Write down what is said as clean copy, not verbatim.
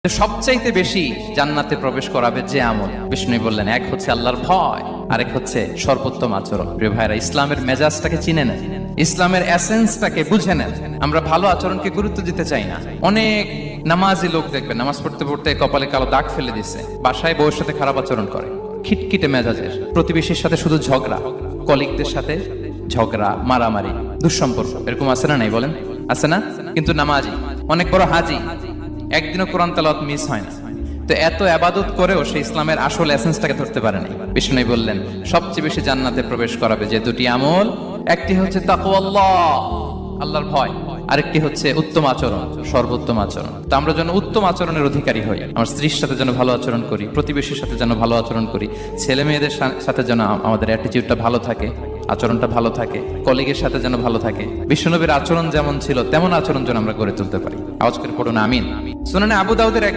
সবচাইতে বেশি জান্নাতে প্রবেশ করাবে যে আমল, বিষ্ণু বললেন, এক হচ্ছে আল্লাহর ভয়, আরেক হচ্ছে সর্বোত্তম আচরণ। প্রিয় ভাইরা, ইসলামের মেজাজটাকে চিনে নেন, ইসলামের এসেন্সটাকে বুঝে নেন। আমরা ভালো আচরণকে গুরুত্ব দিতে চাই না। অনেক নামাজি লোক দেখবেন নামাজ পড়তে পড়তে কপালে কালো দাগ ফেলে দিছে, বাসায় বউয়ের সাথে খারাপ আচরণ করে, খিটখিটে মেজাজের, প্রতিবেশীর সাথে শুধু ঝগড়া, কলিগদের সাথে ঝগড়া, মারামারি, দুঃসম্পর্ক। এরকম আছে না? নাই বলেন, আছে না? কিন্তু নামাজি, অনেক বড় হাজি, একদিনও কোরআন তেলাওয়াত মিস হয় না। তো এত ইবাদত করেও সে ইসলামের আসল এসেন্সটাকে ধরতে পারে নাই। বিষ্ণু বললেন, সবচেয়ে বেশি জান্নাতে প্রবেশ করাবে যে দুটি আমল, একটি হচ্ছে তাকওয়াল্লাহ, আল্লাহর ভয়, আরেকটি হচ্ছে উত্তম আচরণ, সর্বোত্তম আচরণ। তো আমরা যেন উত্তম আচরণের অধিকারী হই। আমার স্ত্রীর সাথে যেন ভালো আচরণ করি, প্রতিবেশীর সাথে যেন ভালো আচরণ করি, ছেলে মেয়েদের সাথে যেন আমাদের অ্যাটিটিউডটা ভালো থাকে, আচরণটা ভালো থাকে, কলিগের সাথে যেন ভালো থাকে। বিশ্বনবীর আচরণ যেমন ছিল তেমন আচরণ যেন আমরা গড়ে তুলতে পারি। আওয়াজ করে পড়ুন আমিন। সুনানে আবু দাউদের